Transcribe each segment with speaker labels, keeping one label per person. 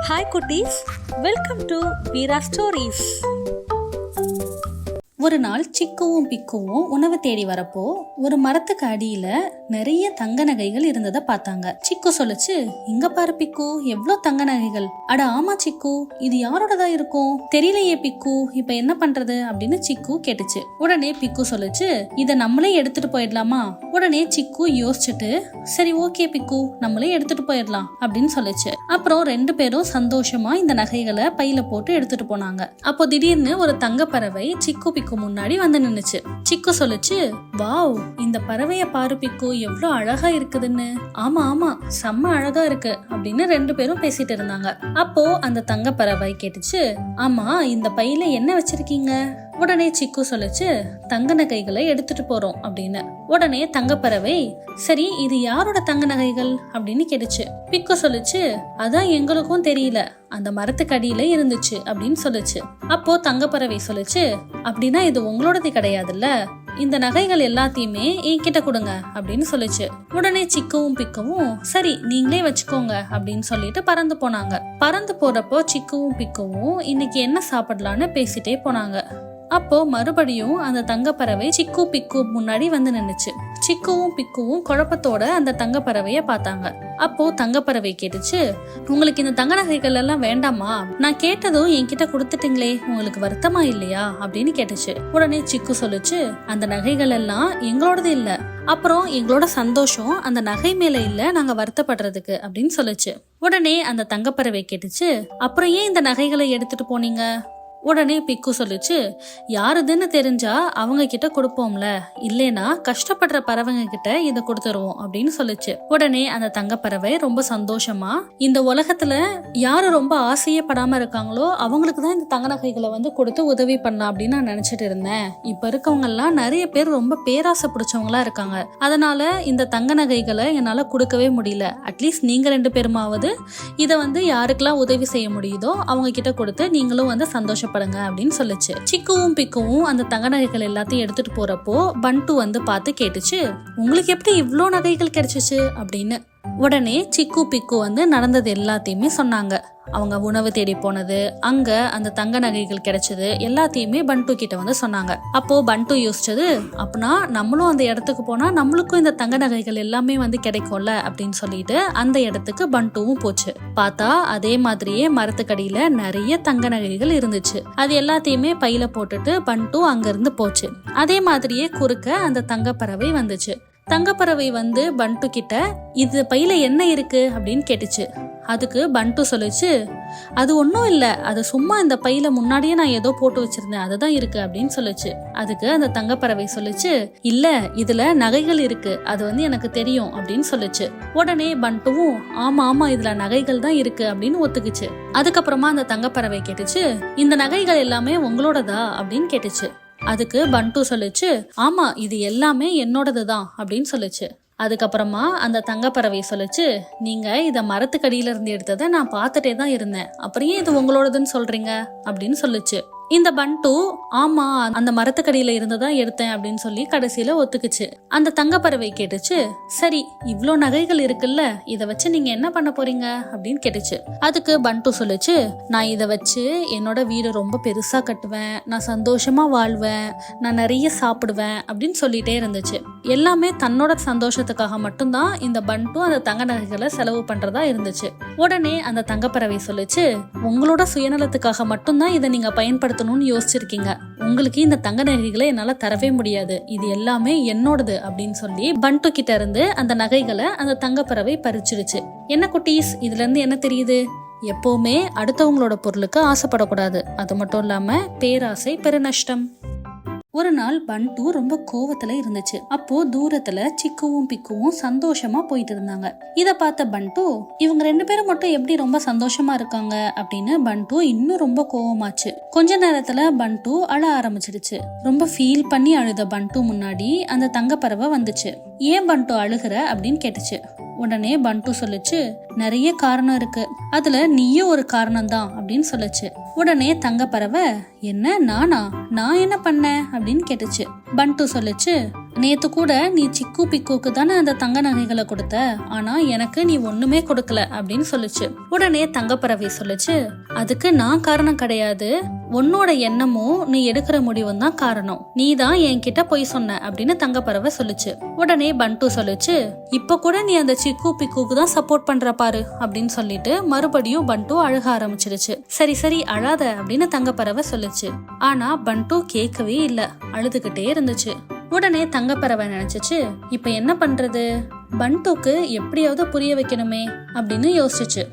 Speaker 1: Hi குட்டீஸ், welcome to Veera stories. ஒரு நாள் சிக்குவும் பிக்குவும் உணவு தேடி வரப்போ ஒரு மரத்துக்கு அடியில நிறைய தங்க நகைகள் இருந்ததை பார்த்தாங்க. சிக்கு சொல்லுச்சு, இங்க பாரு பிக்கு, எவ்வளோ தங்க நகைகள். அட ஆமா சிக்கு, இது யாரோடதா இருக்கும், தெரியலையே பிக்கு, இப்ப என்ன பண்றது அப்படின்னு சிக்கு கேட்டுச்சு. உடனே பிக்கு சொல்லுச்சு, இத நம்மளே எடுத்துட்டு போயிடலாமா? உடனே சிக்கு யோசிச்சுட்டு, சரி ஓகே பிக்கு, நம்மளே எடுத்துட்டு போயிடலாம் அப்படின்னு சொல்லுச்சு. அப்புறம் ரெண்டு பேரும் சந்தோஷமா இந்த நகைகளை பையில போட்டு எடுத்துட்டு போனாங்க. அப்போ திடீர்னு ஒரு தங்க பறவை சிக்கு பிக்கு முன்னாடி வந்து நின்னுச்சு. சிக்கு சொல்லுச்சு, வாவ், இந்த பறவைய பாரு பிக்கு, எவ்வளவு அழகா இருக்குதுன்னு. ஆமா ஆமா, செம்ம அழகா இருக்கு அப்படின்னு ரெண்டு பேரும் பேசிட்டு இருந்தாங்க. அப்போ அந்த தங்க பறவை கேட்டுச்சு, ஆமா இந்த பையில என்ன வச்சிருக்கீங்க? உடனே சிக்கு சொல்லுச்சு, தங்க நகைகளை எடுத்துட்டு போறோம் அப்படின்னு. உடனே தங்க பறவை, சரி இது யாரோட தங்க நகைகள் அப்படின்னு கேட்டுச்சு. பிக்கு சொல்லுச்சு, அதான் எங்களுக்கும் தெரியல, அந்த மரத்துக்கு அடியில இருந்துச்சு அப்படின்னு சொல்லுச்சு. அப்போ தங்க பறவை சொல்லுச்சு, அப்படின்னா இது உங்களோடது கிடையாதுல்ல, இந்த நகைகள் எல்லாத்தையுமே என்கிட்ட கொடுங்க அப்படின்னு சொல்லுச்சு. உடனே சிக்குவும் பிக்குவும், சரி நீங்களே வச்சுக்கோங்க அப்படின்னு சொல்லிட்டு பறந்து போனாங்க. பறந்து போறப்போ சிக்குவும் பிக்குவும் இன்னைக்கு என்ன சாப்பிடலான்னு பேசிட்டே போனாங்க. அப்போ மறுபடியும் அந்த தங்க பறவை சிக்கு பிக்கு முன்னாடி வந்து நின்னுச்சு. சிக்குவும் பிக்குவும் குழப்பத்தோட அந்த தங்க பறவைய பார்த்தாங்க. அப்போ தங்க பறவை கேட்டுச்சு, உங்களுக்கு இந்த தங்க நகைகள் எல்லாம் வேண்டாமா? நான் கேட்டதும் என்கிட்ட கொடுத்துட்டீங்களே, உங்களுக்கு வருத்தமா இல்லையா அப்படின்னு கேட்டுச்சு. உடனே சிக்கு சொல்லுச்சு, அந்த நகைகள் எல்லாம் எங்களோடது இல்ல, அப்புறம் எங்களோட சந்தோஷம் அந்த நகை மேல இல்ல, நாங்க வருத்தப்படுறதுக்கு அப்படின்னு சொல்லுச்சு. உடனே அந்த தங்கப்பறவை கேட்டுச்சு, அப்புறம் ஏன் இந்த நகைகளை எடுத்துட்டு போனீங்க? உடனே பிக்கு சொல்லுச்சு, யாருதுன்னு தெரிஞ்சா அவங்க கிட்ட கொடுப்போம்ல, இல்லைனா கஷ்டப்படுற பறவைங்க கிட்ட இதை கொடுத்துருவோம் அப்படின்னு சொல்லுச்சு. உடனே அந்த தங்கப்பறவை ரொம்ப சந்தோஷமா, இந்த உலகத்துல யாரு ரொம்ப ஆசையே படாம இருக்காங்களோ அவங்களுக்கு தான் இந்த தங்க நகைகளை வந்து கொடுத்து உதவி பண்ணலாம் அப்படின்னு நான் நினைச்சிட்டு இருந்தேன். இப்ப இருக்கவங்க எல்லாம் நிறைய பேர் ரொம்ப பேராசை பிடிச்சவங்களா இருக்காங்க, அதனால இந்த தங்க நகைகளை என்னால கொடுக்கவே முடியல. அட்லீஸ்ட் நீங்க ரெண்டு பேருமாவது இதை வந்து யாருக்கெல்லாம் உதவி செய்ய முடியுதோ அவங்க கிட்ட கொடுத்து நீங்களும் வந்து சந்தோஷப்படுங்க அப்படின்னு சொல்லுச்சு. சிக்குவும் பிக்குவும் அந்த தங்க நகைகள் எல்லாத்தையும் எடுத்துட்டு போறப்போ பண்டு வந்து பார்த்து கேட்டுச்சு, உங்களுக்கு எப்படி இவ்ளோ நகைகள் கிடைச்சிச்சு அப்படின்னு. உடனே சிக்கு பிக்கு வந்து நடந்தது எல்லாத்தையுமே சொன்னாங்க. அவங்க உணவு தேடி போனது, அங்க அந்த தங்க நகைகள் கிடைச்சது எல்லாத்தையுமே பண்டு கிட்ட வந்து சொன்னாங்க. அப்போ பண்டு யோசிச்சது, அப்படின்னா நம்மளும் அந்த இடத்துக்கு போனா நம்மளுக்கும் இந்த தங்க நகைகள் எல்லாமே வந்து கிடைக்கும்ல அப்படின்னு சொல்லிட்டு அந்த இடத்துக்கு பண்டுவும் போச்சு. பார்த்தா அதே மாதிரியே மரத்துக்கடியில நிறைய தங்க நகைகள் இருந்துச்சு. அது எல்லாத்தையுமே பையில போட்டுட்டு பண்டு அங்க இருந்து போச்சு. அதே மாதிரியே குறுக்க அந்த தங்க பறவை வந்துச்சு. தங்கப்பறவை வந்து பண்டு கிட்ட, இது பையில என்ன இருக்கு அப்படின்னு கேட்டுச்சு. அதுக்கு பண்டு சொல்லுச்சு, அது ஒன்றும் இல்லை, அது சும்மா இந்த பையில முன்னாடியே நான் ஏதோ போட்டு வச்சிருந்தேன், அதுதான் இருக்கு அப்படின்னு சொல்லுச்சு. அதுக்கு அந்த தங்கப்பறவை சொல்லுச்சு, இல்ல இதுல நகைகள் இருக்கு, அது வந்து எனக்கு தெரியும் அப்படின்னு சொல்லுச்சு. உடனே பண்டுவும், ஆமா ஆமா இதுல நகைகள் தான் இருக்கு அப்படின்னு ஒத்துக்குச்சு. அதுக்கப்புறமா அந்த தங்கப்பறவை கேட்டுச்சு, இந்த நகைகள் எல்லாமே உங்களோடதா அப்படின்னு கேட்டுச்சு. அதுக்கு பண்டு சொல்லுச்சு, ஆமா இது எல்லாமே என்னோடதுதான் அப்படின்னு சொல்லுச்சு. அதுக்கப்புறமா அந்த தங்கப்பறவை சொல்லுச்சு, நீங்க இத மரத்துக்கடியில இருந்து எடுத்ததை நான் பார்த்துட்டே தான் இருந்தேன், அப்புறம் ஏன் இது உங்களோடதுன்னு சொல்றீங்க அப்படின்னு சொல்லுச்சு. இந்த பண்டு, ஆமா அந்த மரத்துக்கடியில இருந்துதான் எடுத்தேன் அப்படின்னு சொல்லி கடைசியில ஒத்துக்குச்சு. அந்த தங்கப்பறவை கேட்டுச்சு, சரி இவ்ளோ நகைகள் இருக்குல்ல, இத வச்சு நீங்க என்ன பண்ண போறீங்க அப்படின்னு கேட்டுச்சு. அதுக்கு பண்டு சொல்லுச்சு, நான் இத வச்சு என்னோட வீடு ரொம்ப பெருசா கட்டுவேன், நான் சந்தோஷமா வாழ்வேன், நான் நிறைய சாப்பிடுவேன் அப்படின்னு சொல்லிட்டே இருந்துச்சு. எல்லாமே தன்னோட சந்தோஷத்துக்காக மட்டும்தான் இந்த பண்டு அந்த தங்க நகைகளை செலவு பண்றதா இருந்துச்சு. உடனே அந்த தங்கப்பறவை சொல்லுச்சு, உங்களோட சுயநலத்துக்காக மட்டும்தான் இதை நீங்க பயன்படுத்த யோசிச்சிருக்கீங்க, உங்களுக்கு இந்த தங்க நகைகளை என்னால தரவே முடியாது, இது எல்லாமே என்னோடது அப்படின்னு சொல்லி பண்டு கிட்ட இருந்து அந்த நகைகளை அந்த தங்கப்பறவை பறிச்சிருச்சு. என்ன குட்டீஸ், இதுல இருந்து என்ன தெரியுது? எப்பவுமே அடுத்தவங்களோட பொருளுக்கு ஆசைப்படக்கூடாது, அது மட்டும் இல்லாம பேராசை பெருநஷ்டம். ஒரு நாள் பண்டு ரொம்ப கோவத்துல இருந்துச்சு. அப்போ தூரத்துல சிக்குவும் பிக்குவும் சந்தோஷமா போயிட்டு இருந்தாங்க. இத பார்த்த பண்டு, இவங்க ரெண்டு பேரும் மட்டும் எப்படி ரொம்ப சந்தோஷமா இருக்காங்க அப்படின்னு பண்டு இன்னும் ரொம்ப கோவமாச்சு. கொஞ்ச நேரத்துல பண்டு அழ ஆரம்பிச்சிடுச்சு. ரொம்ப ஃபீல் பண்ணி அழுத பண்டு முன்னாடி அந்த தங்கப்பறவை வந்துச்சு. ஏன் பண்டு அழுகிற அப்படின்னு கேட்டுச்சு. உடனே பண்டு சொல்லுச்சு, நிறைய காரணம் இருக்கு, அதுல நீயும் ஒரு காரணம் தான் அப்படின்னு சொல்லுச்சு. உடனே தங்கப்பறவை, என்ன நானா, நான் என்ன பண்ணேன் அப்படின்னு கேட்டுச்சு. பண்டு சொல்லுச்சு, நேத்து கூட நீ சிக்கு பிக்குக்கு தானே அந்த தங்க நகைகளை கொடுத்த, ஆனா எனக்கு நீ ஒண்ணுமே கொடுக்கல அப்படின்னு சொல்லுச்சு. உடனே தங்கப்பறவை சொல்லுச்சு, அதுக்கு நான் காரணம் கிடையாது, உன்னோட எண்ணமும் நீ எடுக்கிற முடிவும் தான் காரணம், நீ தான் என்கிட்ட போய் சொன்ன அப்படின்னு தங்கப்பறவை சொல்லுச்சு. உடனே பண்டு சொல்லுச்சு, இப்ப கூட நீ அந்த சிக்கு பிக்குக்கு தான் சப்போர்ட் பண்ற பாரு அப்படின்னு சொல்லிட்டு மறுபடியும் பண்டு அழுக ஆரம்பிச்சிருச்சு. சரி சரி அழாத அப்படின்னு தங்கப்பறவை சொல்லுச்சு. ஆனா பண்டு கேட்கவே இல்ல, அழுதுகிட்டே இருந்துச்சு. உடனே தங்கப்பறவை நினைச்சிச்சு, இப்ப என்ன பண்றது, பண்டுக்கு எப்படியாவது புரிய வைக்கணுமே அப்படின்னு யோசிச்சுச்சு.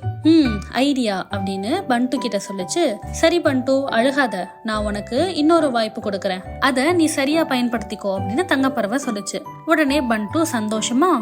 Speaker 1: ஐடியா அப்படின்னு பண்டு கிட்ட சொல்லுச்சு. சரி பண்டு அழுகாத, நான் உனக்கு இன்னொரு வாய்ப்பு கொடுக்கறேன், அத நீ சரியா பயன்படுத்திக்கோ அப்படின்னு தங்கப்பறவை சொல்லுச்சு. உடனே பண்டு சந்தோஷமா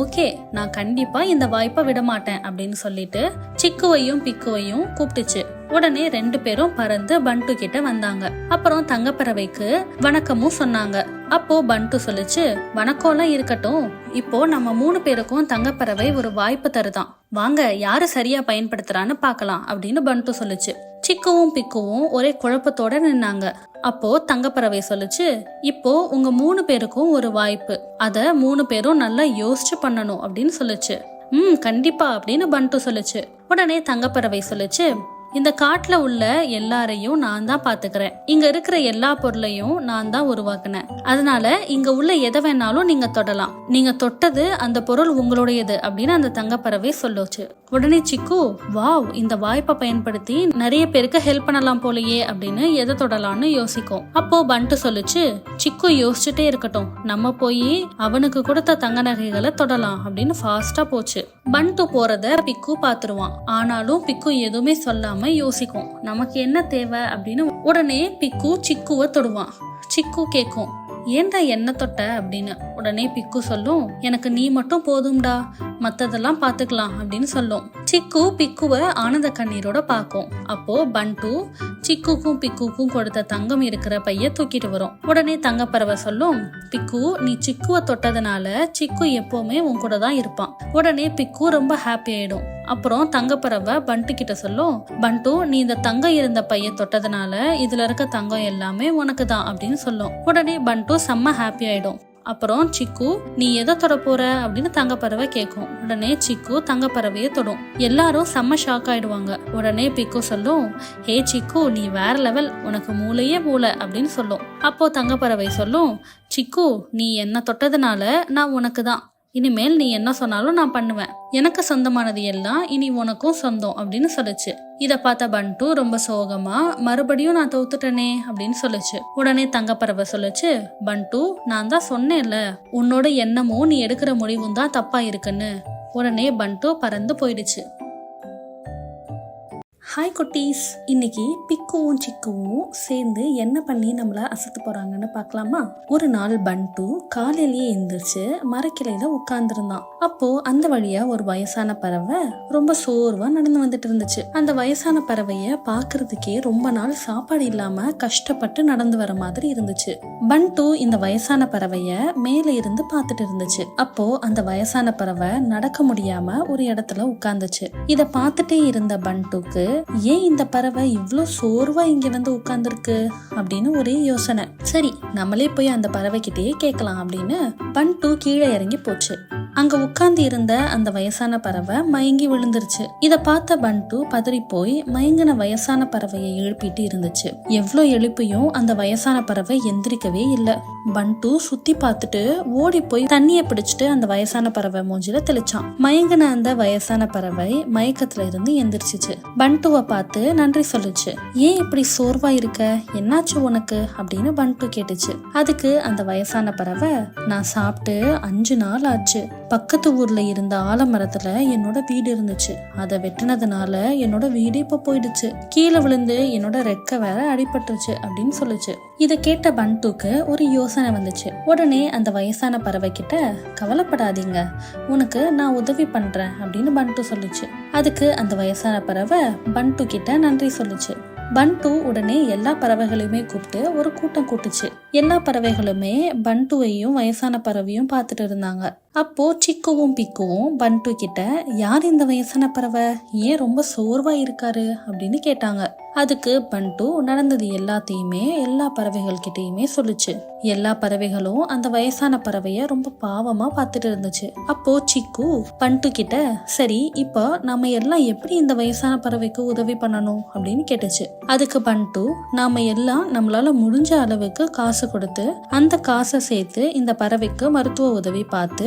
Speaker 1: ஓகே, நான் கண்டிப்பா இந்த வாய்ப்பை விட மாட்டேன் அப்படின்னு சொல்லிட்டு சிக்குவையும் பிக்குவையும் கூப்பிட்டுச்சு. உடனே 2 பேரும் பறந்து பண்டு கிட்ட வந்தாங்க. அப்புறம் தங்கப்பறவைக்கு வணக்கமும் சொன்னாங்க. அப்போ பண்டு சொல்லுச்சு, வணக்கம்லாம் இருக்கட்டும், இப்போ நம்ம 3 பேருக்கும் தங்கப்பறவை ஒரு வாய்ப்பு தருதான், வாங்க யாரு சரியா பயன்படுத்துறான்னு பாக்கலாம் அப்படின்னு பண்டு சொல்லுச்சு. சிக்குவும் பிக்குவும் ஒரே குழப்பத்தோட நின்னாங்க. அப்போ தங்கப்பறவை சொல்லுச்சு, இப்போ உங்க 3 பேருக்கும் ஒரு வாய்ப்பு, அத 3 பேரும் நல்லா யோசிச்சு பண்ணணும் அப்படின்னு சொல்லுச்சு. கண்டிப்பா அப்படின்னு பண்டு சொல்லுச்சு. உடனே தங்கப்பறவை சொல்லுச்சு, இந்த காட்டுல உள்ள எல்லாரையும் நான் தான் பாத்துக்கிறேன், இங்க இருக்கிற எல்லா பொருளையும் நான் தான் உருவாக்குனேன், அதனால இங்க உள்ள எதை வேணாலும் நீங்க தொடலாம், நீங்க தொட்டது அந்த பொருள் உங்களுடையது அப்படின்னு அந்த தங்கப்பறவை சொல்லுச்சு. உடனே சிக்கு, வாவ், இந்த வாய்ப்பை பயன்படுத்தி நிறைய பேருக்கு ஹெல்ப் பண்ணலாம் போலயே அப்படின்னு எதை தொடலாம்னு யோசிக்கும். அப்போ பண்டு சொல்லுச்சு, சிக்கு யோசிச்சுட்டே இருக்கட்டும், நம்ம போய் அவனுக்கு கொடுத்த தங்க நகைகளை தொடலாம் அப்படின்னு ஃபாஸ்டா போச்சு. பண்டு போறத பிக்கு பாத்துருவான், ஆனாலும் பிக்கு எதுவுமே சொல்லாம யோசிக்கும், நமக்கு என்ன தேவை அப்படின்னு. உடனே பிக்கு சிக்குவை தொடுவான். சிக்கு கேக்கும், ஏன்டா என்ன தொட்ட அப்படின்னு. உடனே பிக்கு சொல்லும், எனக்கு நீ மட்டும் போதும்டா, மத்ததெல்லாம் பாத்துக்கலாம் அப்படின்னு சொல்லும். சிக்கு பிக்குவை ஆனந்த கண்ணீரோட பாக்கும். அப்போ பண்டு சிக்குக்கும் பிக்குக்கும் கொடுத்த தங்கம் இருக்கிற பைய தூக்கிட்டு வரும். உடனே தங்கப்பறவை சொல்லும், பிக்கு நீ சிக்குவை தொட்டதுனால சிக்கு எப்பவுமே உன் கூட தான் இருப்பான். உடனே பிக்கு ரொம்ப ஹாப்பி ஆயிடும். அப்புறம் தங்கப்பறவை பண்டு கிட்ட சொல்லும், பண்டு நீ இந்த தங்கம் இருந்த பைய தொட்டதுனால இதுல இருக்க தங்கம் எல்லாமே உனக்கு தான் அப்படின்னு சொல்லும். உடனே பண்டு செம்ம ஹாப்பி ஆயிடும். அப்புறம் சிக்கு, நீ எதை தொட போற அப்படின்னு தங்கப்பறவை கேட்கும். உடனே சிக்கு தங்கப்பறவையை தொடும். எல்லாரும் செம்ம ஷாக் ஆயிடுவாங்க. உடனே பிக்கு சொல்லும், ஹே சிக்கு, நீ வேற லெவல், உனக்கு மூளையே மூளை அப்படின்னு சொல்லும். அப்போ தங்கப்பறவை சொல்லும், சிக்கு நீ என்ன தொட்டதுனால நான் உனக்கு தான், இனிமேல் நீ என்ன சொன்னாலும் நான் பண்ணுவேன், எனக்கு சொந்தமானது எல்லாம் இனி உனக்கும் சொந்தம் அப்படின்னு சொல்லுச்சு. இத பார்த்த பண்டு ரொம்ப சோகமா, மறுபடியும் நான் தோத்துட்டனே அப்படின்னு சொல்லுச்சு. உடனே தங்கப்பறவை சொல்லுச்சு, பண்டு நான் தான் சொன்னேன்ல, உன்னோட எண்ணமும் நீ எடுக்கிற முடிவும் தான் தப்பா இருக்குன்னு. உடனே பண்டு பறந்து போயிடுச்சு. ஹாய் குட்டீஸ், இன்னைக்கு பிக்குவும் சிக்குவும் சேர்ந்து என்ன பண்ணி நம்மள அசத்து போறாங்கன்னு பார்க்கலாமா? ஒரு நாள் பண்டு காலையிலேயே எந்திரிச்சு மரக்கிளையில உட்கார்ந்துருந்தான். அப்போ அந்த வழியா ஒரு வயசான பறவை ரொம்ப சோர்வா நடந்து வந்துட்டு இருந்துச்சு. அந்த வயசான பறவைய பாக்குறதுக்கே ரொம்ப நாள் சாப்பாடு இல்லாம கஷ்டப்பட்டு நடந்து வர மாதிரி இருந்துச்சு. பண்டு இந்த வயசான பறவைய மேல இருந்து பாத்துட்டு இருந்துச்சு. அப்போ அந்த வயசான பறவை நடக்க முடியாம ஒரு இடத்துல உட்கார்ந்துச்சு. இத பாத்துட்டே இருந்த பண்டுக்கு, ஏன் இந்த பறவை இவ்ளோ சோர்வா இங்க வந்து உட்கார்ந்துருக்கு அப்படின்னு ஒரே யோசனை. சரி, நம்மளே போய் அந்த பறவை கிட்டே கேட்கலாம் அப்படின்னு பண்டு கீழே இறங்கி போச்சு. அங்க உட்கார்ந்து இருந்த அந்த வயசான பறவை மயங்கி விழுந்துருச்சு. இத பார்த்த பண்டு பதறி போய் மயங்கின வயசான பறவையை எழுப்பிட்டு இருந்துச்சு. எவ்வளவு எழுப்பியும் அந்த வயசான பறவை எந்திரிக்கவே இல்ல. பண்டு சுத்தி பார்த்துட்டு ஓடி போய் தண்ணிய பிடிச்சிட்டு அந்த வயசான பறவை மூஞ்சில தெளிச்சான். மயங்கின அந்த வயசான பறவை மயக்கத்துல இருந்து எந்திரிச்சிச்சு. பண்டுவை பார்த்து நன்றி சொல்லுச்சு. ஏன் இப்படி சோர்வா இருக்க, என்னாச்சு உனக்கு அப்படின்னு பண்டு கேட்டுச்சு. அதுக்கு அந்த வயசான பறவை, நான் சாப்பிட்டு 5 நாள் ஆச்சு. பக்கத்து ஊர்ல இருந்த ஆலமரத்துல என்னோட வீடு இருந்துச்சு. அதை வெட்டினதுனால என்னோட வீடு இப்ப போயிடுச்சு. கீழே விழுந்து என்னோட ரெக்க வேற அடிபட்டுருச்சு அப்படின்னு சொல்லுச்சு. இதை கேட்ட பண்டுக்கு ஒரு யோசனை வந்துச்சு. உடனே அந்த வயசான பறவை கிட்ட, கவலைப்படாதீங்க, உனக்கு நான் உதவி பண்றேன் அப்படின்னு பண்டு சொல்லுச்சு. அதுக்கு அந்த வயசான பறவை பண்டு கிட்ட நன்றி சொல்லுச்சு. பண்டு உடனே எல்லா பறவைகளையுமே கூப்பிட்டு ஒரு கூட்டம் கூட்டுச்சு. எல்லா பறவைகளுமே பண்டுவையும் வயசான பறவையும் பார்த்துட்டு இருந்தாங்க. அப்போ சிக்குவும் பிக்குவும் பண்டு கிட்ட, யார் இந்த வயசான பறவை, ஏன் ரொம்ப சோர்வா இருக்காரு அப்படின்னு கேட்டாங்க. அதுக்கு பண்டு நடந்தது எல்லாத்தையுமே எல்லா பறவைகள் கிட்டயுமே சொல்லுச்சு. எல்லா பறவைகளும் அந்த வயசான பறவைய ரொம்ப பாவமா பார்த்துட்டு இருந்துச்சு. அப்போ சிக்கு பண்டு கிட்ட, சரி இப்போ நாம எல்லாம் எப்படி இந்த வயசான பறவைக்கு உதவி பண்ணணும் அப்படின்னு கேட்டுச்சு. அதுக்கு பண்டு, நாம எல்லாம் நம்மளால முடிஞ்ச அளவுக்கு காசு கொடுத்து அந்த காசை சேர்த்து இந்த பறவைக்கு மருத்துவ உதவி பார்த்து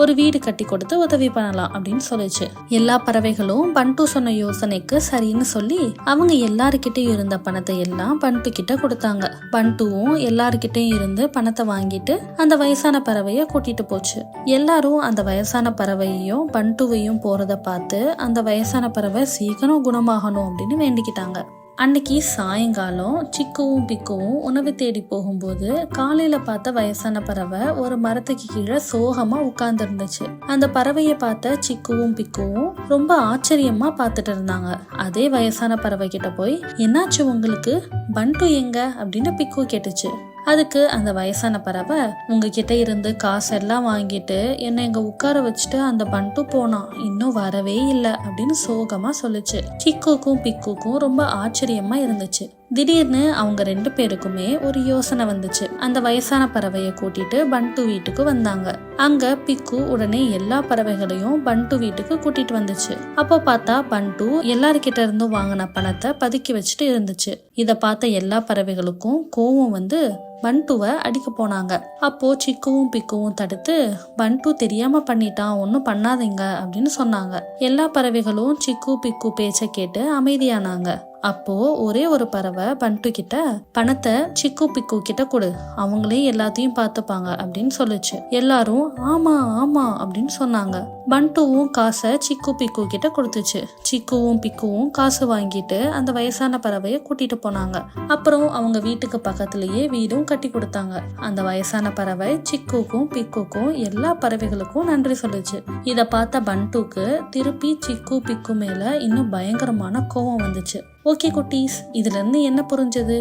Speaker 1: ஒரு வீடு கட்டி கொடுத்து உதவி பண்ணலாம் அப்படின்னு சொல்லுச்சு. எல்லா பறவைகளும் பண்டு சொன்ன யோசனைக்கு சரின்னு சொல்லி அவங்க எல்லாருக்கிட்டையும் இருந்த பணத்தை எல்லாம் பண்டு கிட்ட கொடுத்தாங்க. பண்டுவும் எல்லாருக்கிட்டையும் இருந்து பணத்தை வாங்கிட்டு அந்த வயசான பறவைய கூட்டிட்டு போச்சு. எல்லாரும் அந்த வயசான பறவையையும் பண்டுவையும் போறத பார்த்து அந்த வயசான பறவை சீக்கிரம் குணமாகணும் அப்படின்னு வேண்டிக்கிட்டாங்க. அன்னைக்கு சாயங்காலம் சிக்குவும் பிக்குவும் உணவு தேடி போகும்போது காலையில பார்த்த வயசான பறவை ஒரு மரத்துக்கு கீழே சோகமா உட்கார்ந்து இருந்துச்சு. அந்த பறவையை பார்த்த சிக்குவும் பிக்குவும் ரொம்ப ஆச்சரியமா பார்த்துட்டு இருந்தாங்க. அதே வயசான பறவை கிட்ட போய், என்னாச்சு உங்களுக்கு, பண்டு எங்க அப்படின்னு பிக்கு கேட்டுச்சு. அதுக்கு அந்த வயசான பறவை, உங்ககிட்ட இருந்து காசெல்லாம் வாங்கிட்டு என்னை இங்க உட்கார வச்சுட்டு அந்த பண்டு போனான், இன்னும் வரவே இல்லை அப்படின்னு சோகமா சொல்லுச்சு. சிக்குக்கும் பிக்குக்கும் ரொம்ப ஆச்சரியமா இருந்துச்சு. திடீர்னு அவங்க 2 பேருக்குமே ஒரு யோசனை வந்துச்சு. அந்த வயசான பறவைய கூட்டிட்டு பண்டு வீட்டுக்கு வந்தாங்க. அங்க பிக்கு உடனே எல்லா பறவைகளையும் பண்டு வீட்டுக்கு கூட்டிட்டு வந்துச்சு. அப்போ பார்த்தா பண்டு எல்லார்கிட்ட இருந்தும் வாங்கின பணத்தை பதுக்கி வச்சுட்டு இருந்துச்சு. இத பார்த்த எல்லா பறவைகளுக்கும் கோவம் வந்து பண்டுவை அடிக்க போனாங்க. அப்போ சிக்குவும் பிக்குவும் தடுத்து, பண்டு தெரியாம பண்ணிட்டான், ஒன்னும் பண்ணாதீங்க அப்படின்னு சொன்னாங்க. எல்லா பறவைகளும் சிக்கு பிக்கு பேச்ச கேட்டு அமைதியானாங்க. அப்போ ஒரே ஒரு பறவை பண்டு கிட்ட, பணத்தை சிக்கு பிக்கு கிட்ட கொடு, அவங்களே எல்லாத்தையும் பார்த்துப்பாங்க அப்படின்னு சொல்லுச்சு. எல்லாரும் ஆமா ஆமா அப்படின்னு சொன்னாங்க. பண்டுவும் காசை சிக்கு பிக்கு கிட்ட கொடுத்துச்சு. சிக்குவும் பிக்குவும் காசு வாங்கிட்டு அந்த வயசான பறவைய கூட்டிட்டு போனாங்க. அப்புறம் அவங்க வீட்டுக்கு பக்கத்திலேயே வீடும் கட்டி கொடுத்தாங்க. அந்த வயசான பறவை சிக்குக்கும் பிக்குக்கும் எல்லா பறவைகளுக்கும் நன்றி சொல்லுச்சு. இத பார்த்த பண்டுக்கு திருப்பி சிக்கு பிக்கு மேல இன்னும் பயங்கரமான கோவம் வந்துச்சு. ஓகே குட்டீஸ், இதுல இருந்து என்ன புரிஞ்சது,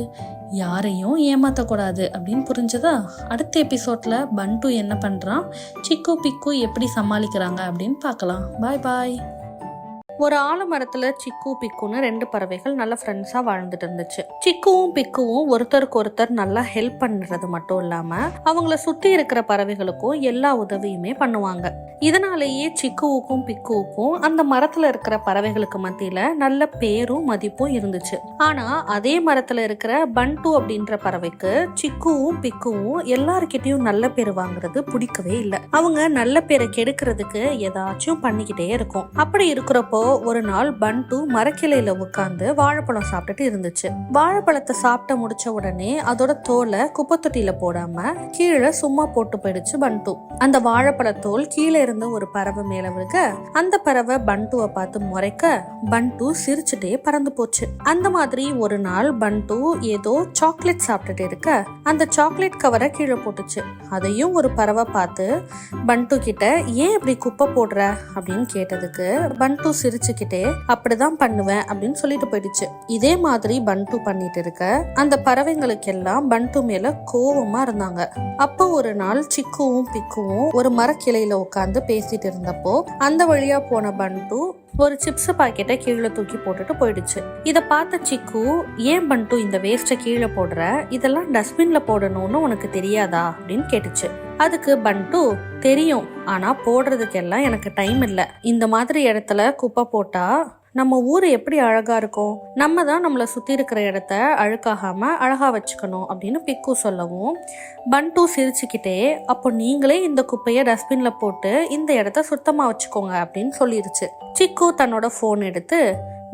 Speaker 1: யாரையும் ஏமாத்தக்கூடாது அப்படின்னு புரிஞ்சதா? அடுத்த எபிசோட்ல பண்டு என்ன பண்றான், சிக்கு பிக்கு எப்படி சமாளிக்கிறாங்க அப்படின்னு பார்க்கலாம். பாய் பாய். ஒரு ஆலமரத்துல சிக்கு பிக்குன்னு 2 பறவைகள் நல்ல ஃப்ரெண்ட்ஸா வாழ்ந்துட்டு இருந்துச்சு. சிக்குவும் பிக்குவும் ஒருத்தருக்கு ஒருத்தர் நல்லா ஹெல்ப் பண்றது மட்டும் இல்லாம அவங்கள சுத்தி இருக்கிற பறவைகளுக்கும் எல்லா உதவியுமே பண்ணுவாங்க. இதனாலேயே சிக்குவுக்கும் பிக்குவுக்கும் அந்த மரத்துல இருக்கிற பறவைகளுக்கு மத்தியில நல்ல பேரும் மதிப்பும் இருந்துச்சு. ஆனா அதே மரத்துல இருக்கிற பண்டு அப்படின்ற பறவைக்கு சிக்குவும் பிக்குவும் எல்லார்கிட்டையும் நல்ல பேர் வாங்குறது பிடிக்கவே இல்லை. அவங்க நல்ல பேரை கெடுக்கிறதுக்கு ஏதாச்சும் பண்ணிக்கிட்டே இருக்கும். அப்படி இருக்கிறப்போ ஒரு நாள் பண்டு மரக்கிளையில உட்கார்ந்து வாழைப்பழம் சாப்பிட்டுட்டு இருந்துச்சு. வாழைப்பழத்தை சாப்பிட்ட முடிச்ச உடனே அதோட தோலை குப்பை தொட்டியில போடாம கீழே சும்மா போட்டு போயிடுச்சு பண்டு. அந்த வாழைப்பழத்தோல் கீழே இருந்த ஒரு பறவை மேல விழுக அந்த பறவை பண்டுவை பார்த்து முறைக்க பண்டு சிரிச்சுட்டே பறந்து போச்சு. அந்த மாதிரி ஒரு நாள் பண்டு ஏதோ சாக்லேட் சாப்பிட்டுட்டு இருக்க அந்த சாக்லேட் கவரை கீழே போட்டுச்சு. அதையும் ஒரு பறவை பார்த்து பண்டு கிட்ட, ஏன் இப்படி குப்பை போடுற அப்படின்னு கேட்டதுக்கு பண்டு சிரிச்சுக்கிட்டே, அப்படிதான் பண்ணுவேன் அப்படின்னு சொல்லிட்டு போயிடுச்சு. இதே மாதிரி பண்டு பண்ணிட்டு இருக்க அந்த பறவைங்களுக்கெல்லாம் பண்டு மேல கோவமா இருந்தாங்க. அப்போ ஒரு நாள் சிக்குவும் பிக்குவும் ஒரு மரக்கிளையில உட்கார்ந்து பேசிட்டு இருந்தப்போ அந்த வழியா போன பண்டு ஒரு சிப்ஸ் பாக்கெட்டை கீழே தூக்கி போட்டுட்டு போயிடுச்சு. இத பார்த்த சிக்கு, ஏன் பண்டு இந்த வேஸ்ட கீழே போடுற, இதெல்லாம் டஸ்ட்பின்ல போடணும்னு உனக்கு தெரியாதா அப்படின்னு கேட்டுச்சு. அதுக்கு பண்டு, தெரியும், ஆனா போடுறதுக்கெல்லாம் எனக்கு டைம் இல்லை. இந்த மாதிரி இடத்துல குப்பை போட்டா நம்ம ஊர் எப்படி அழகா இருக்கும், நம்ம தான் நம்மளை சுத்தி இருக்கிற இடத்த அழுக்காகாம அழகா வச்சுக்கணும் அப்படின்னு பிக்கு சொல்லவும் பண்டு சிரிச்சுக்கிட்டே, அப்போ நீங்களே இந்த குப்பையை டஸ்ட்பின்ல போட்டு இந்த இடத்த சுத்தமா வச்சுக்கோங்க அப்படின்னு சொல்லிருச்சு. சிக்கு தன்னோட போன் எடுத்து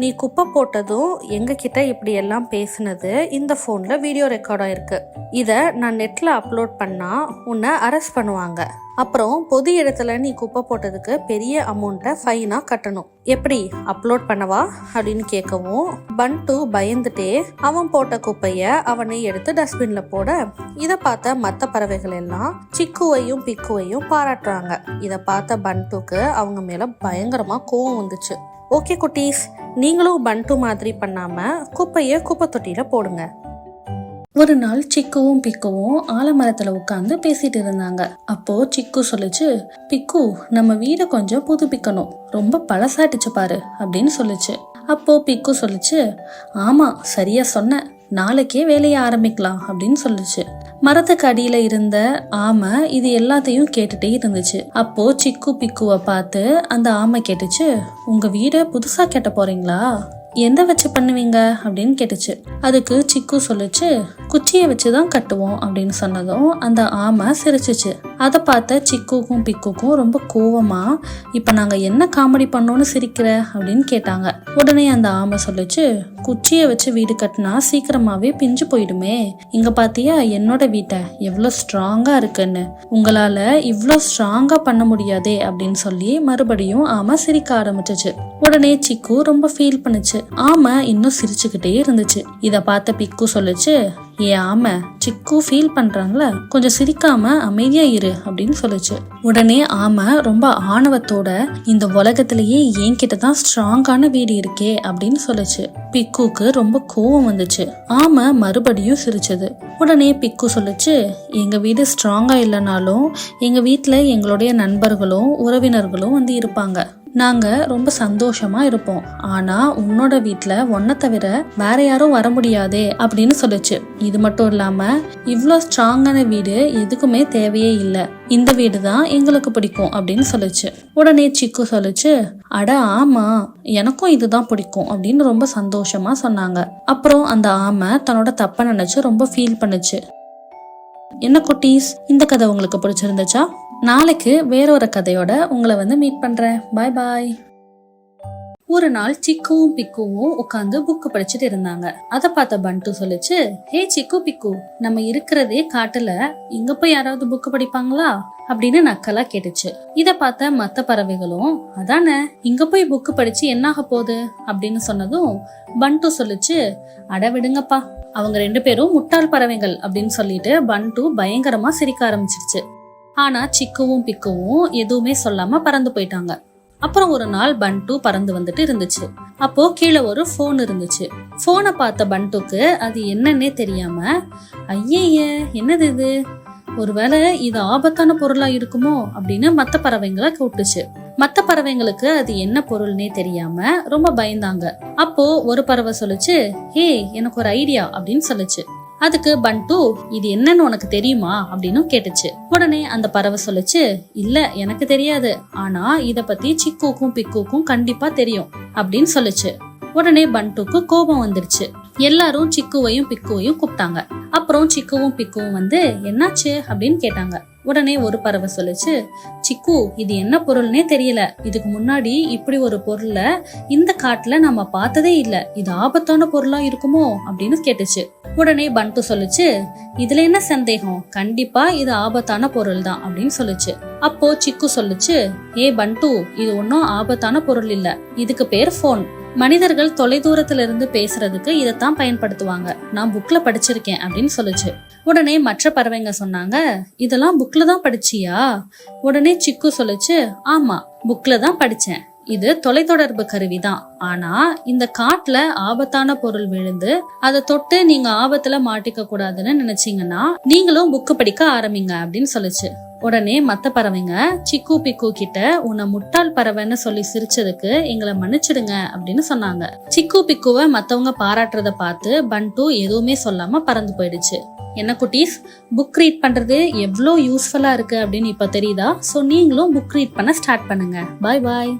Speaker 1: நீ குப்பை போட்டதும் எங்ககிட்ட இப்படி எல்லாம் பேசுனது இந்த ஃபோனில் வீடியோ ரெக்கார்ட் ஆயிருக்கு. இதை நான் நெட்டில் அப்லோட் பண்ணால் உன்னை அரெஸ்ட் பண்ணுவாங்க. அப்புறம் பொது இடத்துல நீ குப்பை போட்டதுக்கு பெரிய அமௌண்ட்டை ஃபைனாக கட்டணும். எப்படி அப்லோட் பண்ணவா அப்படின்னு கேட்கவும் பண்டு பயந்துட்டே அவன் போட்ட குப்பையை அவனை எடுத்து டஸ்ட்பின்ல போட இதை பார்த்த மற்ற பறவைகள் எல்லாம் சிக்குவையும் பிக்குவையும் பாராட்டுறாங்க. இதை பார்த்த பண்டுக்கு அவங்க மேல பயங்கரமா கோவம் வந்துச்சு. ஓகே குட்டீஸ், நீங்களும் பண்டு மாதிரி பண்ணாம குப்பையை குப்பை தொட்டியில போடுங்க. ஒரு நாள் சிக்குவும் பிக்குவும் ஆலமரத்துல உட்காந்து பேசிட்டு இருந்தாங்க. அப்போ சிக்கு சொல்லுச்சு, பிக்கு நம்ம வீடை கொஞ்சம் புதுப்பிக்கணும், ரொம்ப பழசாட்டுச்சு பாரு அப்படின்னு சொல்லுச்சு. அப்போ பிக்கு சொல்லுச்சு, ஆமா சரியா சொன்ன, நாளைக்கே வேலையை ஆரம்பிக்கலாம் அப்படின்னு சொல்லுச்சு. மரத்துக்கு அடியில இருந்த ஆமை இது எல்லாத்தையும் கேட்டுட்டே இருந்துச்சு. அப்போ சிக்கு பிக்குவை பார்த்து அந்த ஆமை கேட்டுச்சு, உங்க வீடை புதுசா கட்ட போறீங்களா, எந்த வச்சு பண்ணுவீங்க அப்படின்னு கேட்டுச்சு. அதுக்கு சிக்கு சொல்லுச்சு, குச்சியை வச்சுதான் கட்டுவோம் அப்படின்னு சொன்னதும் அந்த ஆமை சிரிச்சிச்சு. அதை பார்த்த சிக்குக்கும் பிக்குக்கும் ரொம்ப கோவமா, இப்ப நாங்க என்ன காமெடி பண்ணோன்னு சிரிக்கிற அப்படின்னு கேட்டாங்க. உடனே அந்த ஆமை சொல்லுச்சு, குச்சியை வச்சு வீடு கட்டினா சீக்கிரமாவே பிஞ்சு போயிடுமே, இங்க பாத்தியா என்னோட வீட்டை எவ்வளவு ஸ்ட்ராங்கா இருக்குன்னு, உங்களால இவ்வளோ ஸ்ட்ராங்கா பண்ண முடியாதே அப்படின்னு சொல்லி மறுபடியும் ஆமை சிரிக்க ஆரம்பிச்சிச்சு. உடனே சிக்கு ரொம்ப ஃபீல் பண்ணுச்சு. ஆமை இன்னும் சிரிச்சுக்கிட்டே இருந்துச்சு. இத பார்த்த பிக்கு சொல்லுச்சு, ஏ ஆமை, சிக்கு ஃபீல் பண்றாங்கள, கொஞ்சம் சிரிக்காம அமைதியா இரு அப்படின்னு சொல்லுச்சு. உடனே ஆமை ரொம்ப ஆணவத்தோட, இந்த உலகத்திலேயே என்கிட்டதான் ஸ்ட்ராங்கான வீடு இருக்கே அப்படின்னு சொல்லுச்சு. பிக்குக்கு ரொம்ப கோவம் வந்துச்சு. ஆமை மறுபடியும் சிரிச்சது. உடனே பிக்கு சொல்லுச்சு, எங்க வீடு ஸ்ட்ராங்கா இல்லைனாலும் எங்க வீட்டுல எங்களுடைய நண்பர்களும் உறவினர்களும் வந்து இருப்பாங்க, நாங்க ரொம்ப சந்தோஷமா இருப்போம். ஆனா உன்னோட வீட்டுல உன்னை தவிர வேற யாரும் வர முடியாதே அப்படின்னு சொல்லுச்சு. இது மட்டும் இல்லாம இவ்ளோ ஸ்ட்ராங்கான வீடு எதுக்குமே தேவையே இல்ல, இந்த வீடு தான் எங்களுக்கு பிடிக்கும் அப்படின்னு சொல்லுச்சு. உடனே சிக்கு சொல்லுச்சு, அட ஆமா எனக்கும் இதுதான் பிடிக்கும் அப்படின்னு ரொம்ப சந்தோஷமா சொன்னாங்க. அப்புறம் அந்த ஆமை தன்னோட தப்ப நினைச்சு ரொம்ப ஃபீல் பண்ணுச்சு. என்ன குட்டீஸ், இந்த கதை உங்களுக்கு பிடிச்சிருந்துச்சா? நாளைக்கு வேற ஒரு கதையோட உங்களை வந்து மீட் பண்றேன். பாய் பாய். ஒரு நாள் சிக்குவும் பிக்குவும் உட்காந்து புக்கு படிச்சுட்டு இருந்தாங்க. அதை பார்த்த பண்டு சொல்லுச்சு, ஹே சிக்கு பிக்கு, நம்ம இருக்கிறதே காட்டுல, இங்க போய் யாராவது புக்கு படிப்பாங்களா அப்படின்னு நக்கலா கேட்டுச்சு. இத பார்த்த மத்த பறவைகளும், அதானே, இங்க போய் புக்கு படிச்சு என்னாக போகுது அப்படின்னு சொன்னதும் பண்டு சொல்லுச்சு, அட விடுங்கப்பா, அவங்க 2 பேரும் முட்டாள் பறவைகள் அப்படின்னு சொல்லிட்டு பண்டு பயங்கரமா சிரிக்க ஆரம்பிச்சிருச்சு. ஆனா சிக்குவும் பிக்குவும் எதுவுமே சொல்லாம பறந்து போயிட்டாங்க. அப்புறம் ஒரு நாள் பண்டு பறந்து வந்துட்டு இருந்துச்சு. அப்போ கீழே ஒரு போன் இருந்துச்சு. போனை பார்த்த பண்டுக்கு அது என்னன்னே தெரியாம, ஐயே என்னது இது, ஒருவேளை இது ஆபத்தான பொருளா இருக்குமோ அப்படின்னு மத்த பறவைங்களை கூப்பிட்டுச்சு. மத்த பறவைங்களுக்கு அது என்ன பொருள்னே தெரியாம ரொம்ப பயந்தாங்க. அப்போ ஒரு பறவை சொல்லுச்சு, ஹே எனக்கு ஒரு ஐடியா அப்படின்னு சொல்லுச்சு. அதுக்கு பண்டு, இது என்னன்னு உனக்கு தெரியுமா அப்படின்னு கேட்டுச்சு. உடனே அந்த பறவை சொல்லுச்சு, இல்ல எனக்கு தெரியாது, ஆனா இத பத்தி சிக்குக்கும் பிக்குக்கும் கண்டிப்பா தெரியும் அப்படின்னு சொல்லுச்சு. உடனே பண்டுக்கு கோபம் வந்துருச்சு. எல்லாரும் சிக்குவையும் பிக்குவையும் கூப்பிட்டாங்க. அப்புறம் சிக்குவும் பிக்குவும் வந்து என்னாச்சு அப்படின்னு கேட்டாங்க. உடனே ஒரு பறவை சொல்லுச்சு, சிக்கு இது என்ன பொருள்னே தெரியல, இதுக்கு முன்னாடி இப்படி ஒரு பொருள இந்த காட்டுல நம்ம பார்த்ததே இல்ல, இது ஆபத்தான பொருளா இருக்குமோ அப்படின்னு கேட்டுச்சு. உடனே பண்டு சொல்லுச்சு, இதுல என்ன சந்தேகம், கண்டிப்பா இது ஆபத்தான பொருள் தான் அப்படின்னு சொல்லுச்சு. அப்போ சிக்கு சொல்லுச்சு, ஏ பண்டு, இது ஒன்னும் ஆபத்தான பொருள் இல்ல, இதுக்கு பேர் போன். மனிதர்கள் தொலைதூரத்துல இருந்து பேசுறதுக்கு இதைத்தான் பயன்படுத்துவாங்க, நான் புக்ல படிச்சிருக்கேன் அப்படின்னு சொல்லுச்சு. உடனே மற்ற பறவைங்க சொன்னாங்க, இதெல்லாம் புக்ல தான் படிச்சியா? உடனே சிக்கு சொல்லுச்சு, ஆமா புக்ல தான் படிச்சேன், இது தொலைத்தொடர்பு கருவிதான், ஆனா இந்த காட்டுல ஆபத்தான பொருள் விழுந்து அதை தொட்டு நீங்க ஆபத்துல மாட்டிக்க கூடாதுன்னு நினைச்சீங்கன்னா நீங்களும் புக்கு படிக்க ஆரம்பிங்க அப்படின்னு சொல்லுச்சு. உடனே மத்த பறவைங்க சிக்கு பிக்கு கிட்ட, உன்னை முட்டாள் பறவைன்னு சொல்லி சிரிச்சதுக்கு எங்களை மன்னிச்சிடுங்க அப்படின்னு சொன்னாங்க. சிக்கு பிக்குவை மத்தவங்க பாராட்டுறத பார்த்து பண்டு எதுவுமே சொல்லாம பறந்து போயிடுச்சு. என்ன குட்டீஸ், புக் ரீட் பண்றது எவ்வளோ யூஸ்ஃபுல்லா இருக்கு அப்படின்னு இப்ப தெரியுதா? சோ நீங்களும் புக் ரீட் பண்ண ஸ்டார்ட் பண்ணுங்க. பாய் பாய்.